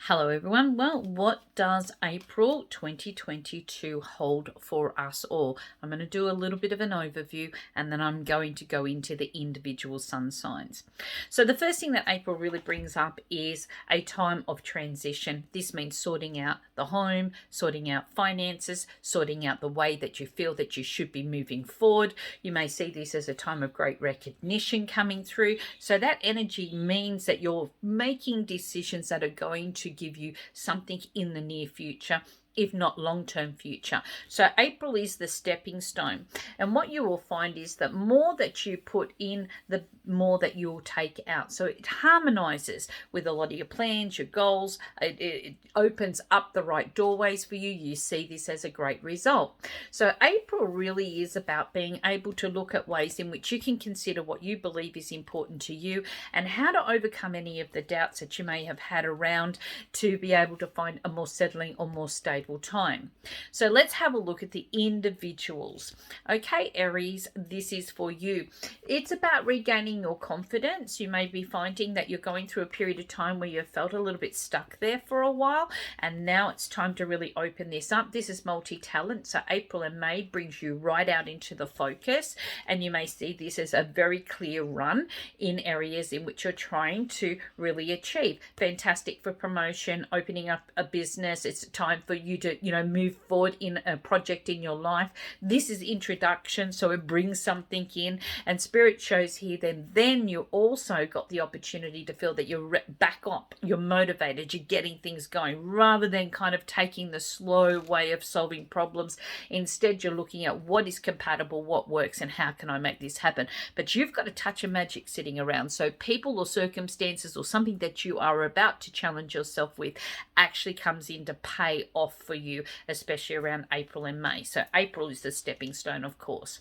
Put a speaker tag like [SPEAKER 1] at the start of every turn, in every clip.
[SPEAKER 1] Hello everyone. Well, what does April 2022 hold for us all? I'm going to do a little bit of an overview and then I'm going to go into the individual sun signs. So the first thing that April really brings up is a time of transition. This means sorting out the home, sorting out finances, sorting out the way that you feel that you should be moving forward. You may see this as a time of great recognition coming through. So that energy means that you're making decisions that are going to give you something in the near future, if not long-term future. So April is the stepping stone. And what you will find is that more that you put in, the more that you'll take out. So it harmonizes with a lot of your plans, your goals. It opens up the right doorways for you. You see this as a great result. So April really is about being able to look at ways in which you can consider what you believe is important to you and how to overcome any of the doubts that you may have had around to be able to find a more settling or more stable time. So let's have a look at the individuals. Okay, Aries, this is for you. It's about regaining your confidence. You may be finding that you're going through a period of time where you've felt a little bit stuck there for a while, and now it's time to really open this up. This is multi-talent, so April and May brings you right out into the focus, and you may see this as a very clear run in areas in which you're trying to really achieve. Fantastic for promotion, opening up a business. It's time for you to move forward in a project in your life. This is introduction, so it brings something in, and Spirit shows here then you also got the opportunity to feel that you're back up, you're motivated, you're getting things going, rather than kind of taking the slow way of solving problems. Instead, you're looking at what is compatible, what works, and how can I make this happen. But you've got a touch of magic sitting around, so people or circumstances or something that you are about to challenge yourself with actually comes in to pay off for you, especially around April and May. So April is the stepping stone, of course.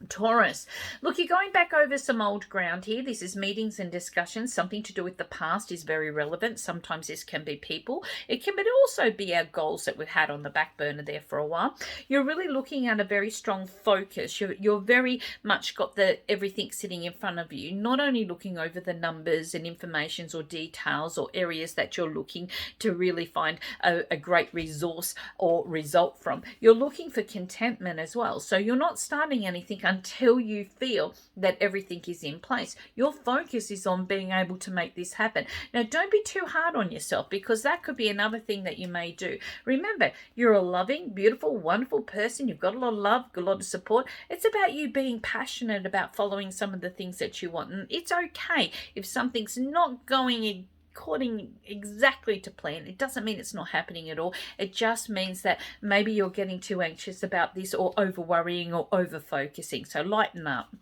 [SPEAKER 1] Taurus, look, you're going back over some old ground here. This is meetings and discussions. Something to do with the past is very relevant. Sometimes this can be people. It can also be our goals that we've had on the back burner there for a while. You're really looking at a very strong focus. You're very much got everything sitting in front of you, not only looking over the numbers and informations or details or areas that you're looking to really find a great resource or result from. You're looking for contentment as well. So you're not starting anything until you feel that everything is in place. Your focus is on being able to make this happen. Now, don't be too hard on yourself, because that could be another thing that you may do. Remember, you're a loving, beautiful, wonderful person. You've got a lot of love, a lot of support. It's about you being passionate about following some of the things that you want. And it's okay if something's not going according exactly to plan. It doesn't mean it's not happening at all. It just means that maybe you're getting too anxious about this, or over worrying, or over focusing. So lighten up.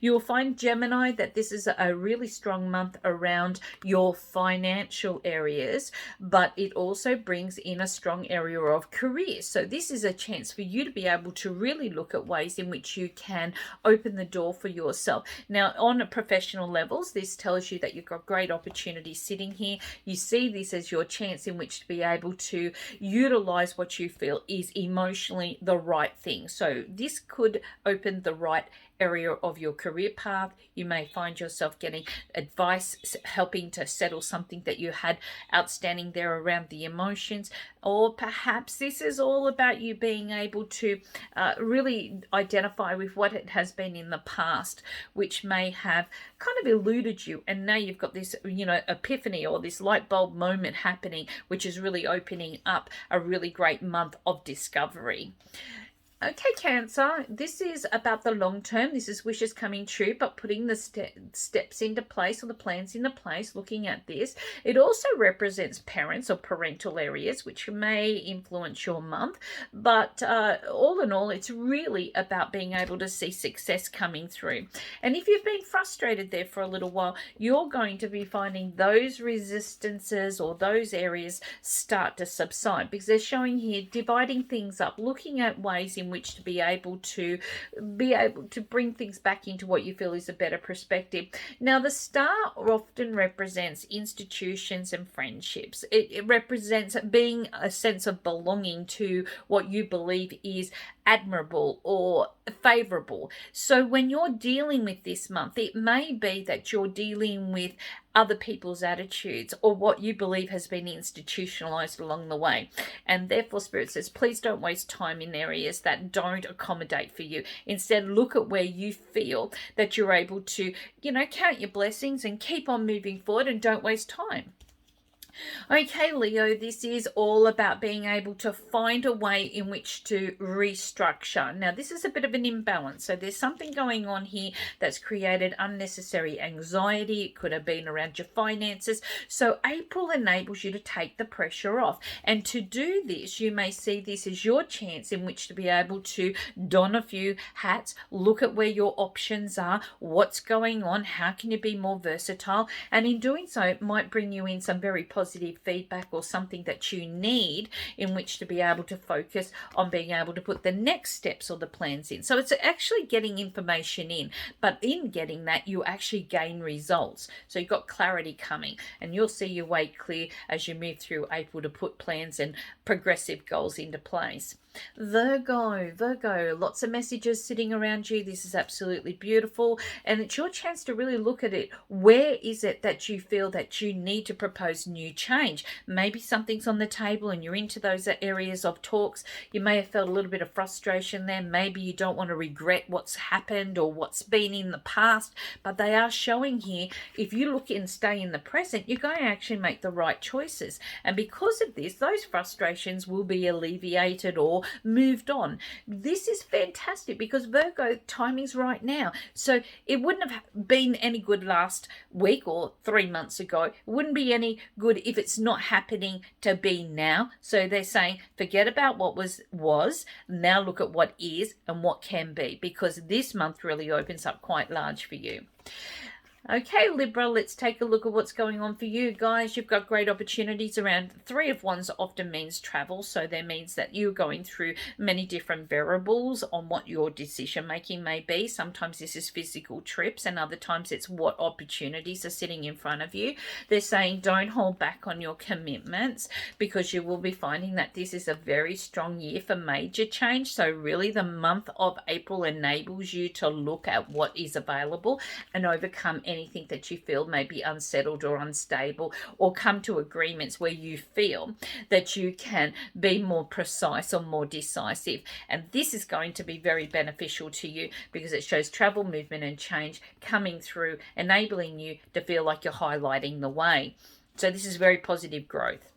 [SPEAKER 1] You'll find, Gemini, that this is a really strong month around your financial areas, but it also brings in a strong area of career. So this is a chance for you to be able to really look at ways in which you can open the door for yourself. Now, on professional levels, this tells you that you've got great opportunities sitting here. You see this as your chance in which to be able to utilize what you feel is emotionally the right thing. So this could open the right area of your career path. You may find yourself getting advice, helping to settle something that you had outstanding there around the emotions, or perhaps this is all about you being able to really identify with what it has been in the past, which may have kind of eluded you, and now you've got this epiphany or this light bulb moment happening, which is really opening up a really great month of discovery. Okay, Cancer, this is about the long term. This is wishes coming true, but putting the steps into place, or the plans into place, looking at this. It also represents parents or parental areas, which may influence your month. But all in all, it's really about being able to see success coming through. And if you've been frustrated there for a little while, you're going to be finding those resistances or those areas start to subside, because they're showing here dividing things up, looking at ways in which to be able to bring things back into what you feel is a better perspective. Now, the star often represents institutions and friendships. It represents being a sense of belonging to what you believe is admirable or favorable. So when you're dealing with this month, it may be that you're dealing with other people's attitudes or what you believe has been institutionalized along the way. And therefore, Spirit says, please don't waste time in areas that don't accommodate for you. Instead, look at where you feel that you're able to, count your blessings and keep on moving forward and don't waste time. Okay, Leo, this is all about being able to find a way in which to restructure. Now, this is a bit of an imbalance. So there's something going on here that's created unnecessary anxiety. It could have been around your finances. So April enables you to take the pressure off. And to do this, you may see this as your chance in which to be able to don a few hats, look at where your options are, what's going on, how can you be more versatile. And in doing so, it might bring you in some very positive feedback or something that you need in which to be able to focus on being able to put the next steps or the plans in. So it's actually getting information in, but in getting that, you actually gain results. So you've got clarity coming, and you'll see your way clear as you move through April to put plans and progressive goals into place. Virgo, lots of messages sitting around you. This is absolutely beautiful, and it's your chance to really look at it. Where is it that you feel that you need to propose new change? Maybe something's on the table and you're into those areas of talks. You may have felt a little bit of frustration there. Maybe you don't want to regret what's happened or what's been in the past, but they are showing here, if you look and stay in the present, you're going to actually make the right choices. And because of this, those frustrations will be alleviated or moved on. This is fantastic because Virgo, timing's right now. So it wouldn't have been any good last week or 3 months ago. It wouldn't be any good if it's not happening to be now. So they're saying, forget about what was, now look at what is and what can be, because this month really opens up quite large for you. Okay, Libra, let's take a look at what's going on for you guys. You've got great opportunities around. 3 of Wands often means travel, so that means that you're going through many different variables on what your decision making may be. Sometimes this is physical trips, and other times it's what opportunities are sitting in front of you. They're saying don't hold back on your commitments, because you will be finding that this is a very strong year for major change. So really the month of April enables you to look at what is available and overcome anything that you feel may be unsettled or unstable, or come to agreements where you feel that you can be more precise or more decisive. And this is going to be very beneficial to you because it shows travel, movement and change coming through, enabling you to feel like you're highlighting the way. So this is very positive growth.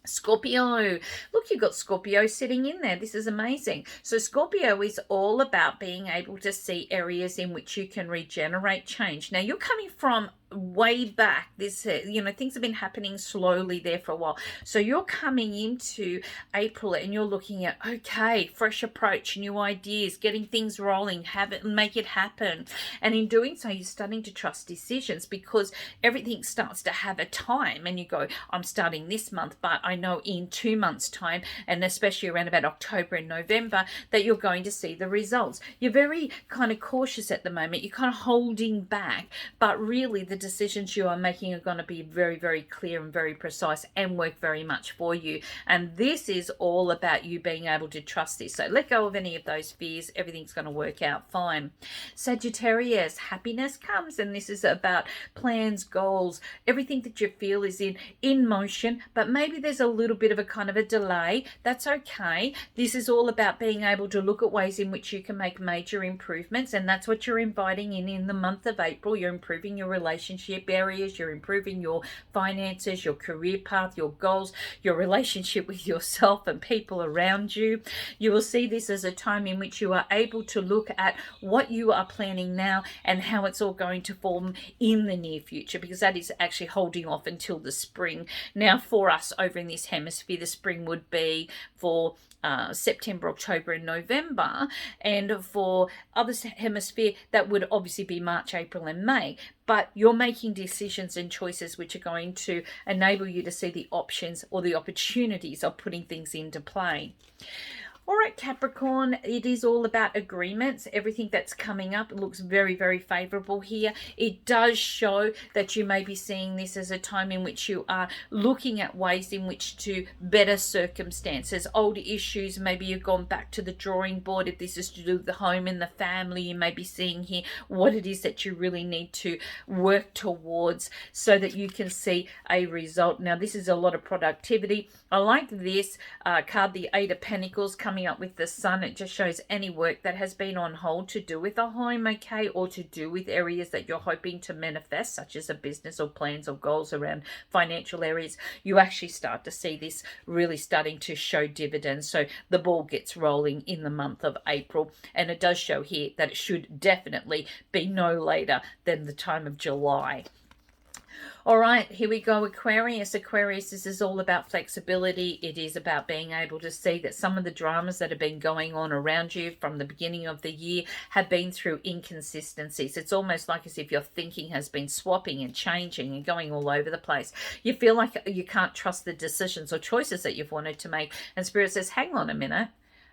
[SPEAKER 1] Scorpio, look, you've got Scorpio sitting in there. This is amazing. So Scorpio is all about being able to see areas in which you can regenerate change. Now you're coming from way back. This things have been happening slowly there for a while, so you're coming into April and you're looking at, okay, fresh approach, new ideas, getting things rolling, have it, make it happen. And in doing so, you're starting to trust decisions because everything starts to have a time, and you go, I'm starting this month, but I know in 2 months time, and especially around about October and November, that you're going to see the results. You're very kind of cautious at the moment. You're kind of holding back, but really the decisions you are making are going to be very, very clear and very precise and work very much for you. And this is all about you being able to trust this. So let go of any of those fears. Everything's going to work out fine. Sagittarius, happiness comes, and this is about plans, goals, everything that you feel is in motion, but maybe there's a little bit of a kind of a delay. That's okay. This is all about being able to look at ways in which you can make major improvements, and that's what you're inviting in the month of April. You're improving your relationship areas, you're improving your finances, your career path, your goals, your relationship with yourself and people around you. You will see this as a time in which you are able to look at what you are planning now and how it's all going to form in the near future, because that is actually holding off until the spring. Now for us over in this hemisphere, the spring would be for September, October and November, and for other hemisphere that would obviously be March, April and May. But you're making decisions and choices which are going to enable you to see the options or the opportunities of putting things into play. All right, Capricorn, it is all about agreements. Everything that's coming up looks very, very favorable here. It does show that you may be seeing this as a time in which you are looking at ways in which to better circumstances. Old issues, maybe you've gone back to the drawing board. If this is to do with the home and the family, you may be seeing here what it is that you really need to work towards so that you can see a result. Now, this is a lot of productivity. I like this card, the Eight of Pentacles, coming up with the Sun. It just shows any work that has been on hold to do with a home, okay, or to do with areas that you're hoping to manifest, such as a business or plans or goals around financial areas. You actually start to see this really starting to show dividends. So the ball gets rolling in the month of April, and it does show here that it should definitely be no later than the time of July. All right, here we go, Aquarius. Aquarius, this is all about flexibility. It is about being able to see that some of the dramas that have been going on around you from the beginning of the year have been through inconsistencies. It's almost like as if your thinking has been swapping and changing and going all over the place. You feel like you can't trust the decisions or choices that you've wanted to make. And Spirit says, hang on a minute.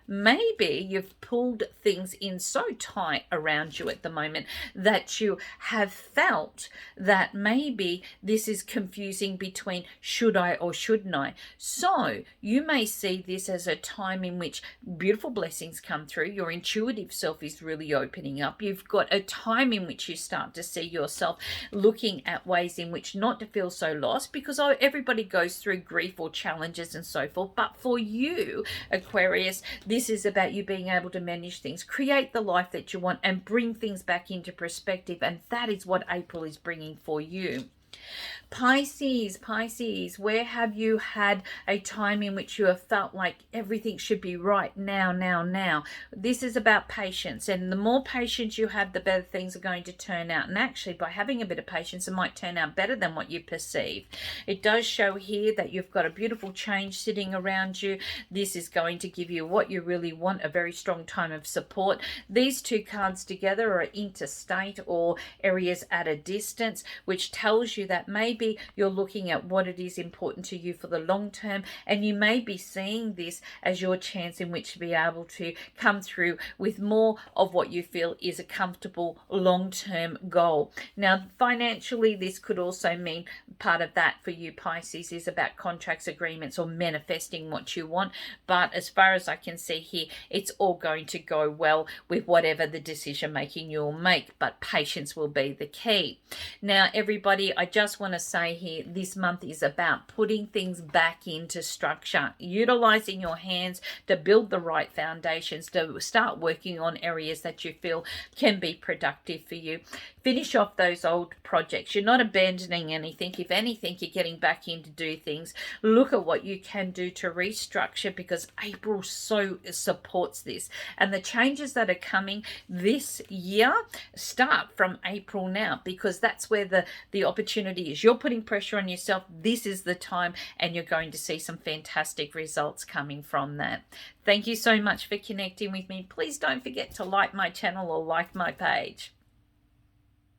[SPEAKER 1] Maybe you've pulled things in so tight around you at the moment that you have felt that maybe this is confusing between should I or shouldn't I. So you may see this as a time in which beautiful blessings come through. Your intuitive self is really opening up. You've got a time in which you start to see yourself looking at ways in which not to feel so lost, because everybody goes through grief or challenges and so forth. But for you, Aquarius, this is about you being able to manage things, create the life that you want, and bring things back into perspective. And that is what April is bringing for you. Pisces, where have you had a time in which you have felt like everything should be right now? This is about patience, and the more patience you have, the better things are going to turn out. And actually, by having a bit of patience, it might turn out better than what you perceive. It does show here that you've got a beautiful change sitting around you. This is going to give you what you really want, a very strong time of support. These two cards together are interstate or areas at a distance, which tells you that maybe you're looking at what it is important to you for the long term, and you may be seeing this as your chance in which to be able to come through with more of what you feel is a comfortable long-term goal. Now, financially, this could also mean part of that for you, Pisces, is about contracts, agreements, or manifesting what you want. But as far as I can see here, it's all going to go well with whatever the decision making you'll make, but patience will be the key. Now, everybody, I just want to say here, this month is about putting things back into structure, utilizing your hands to build the right foundations, to start working on areas that you feel can be productive for you. Finish off those old projects. You're not abandoning anything. If anything, you're getting back in to do things. Look at what you can do to restructure, because April so supports this. And the changes that are coming this year start from April now, because that's where the opportunity is. You're putting pressure on yourself. This is the time, and you're going to see some fantastic results coming from that. Thank you so much for connecting with me. Please don't forget to like my channel or like my page.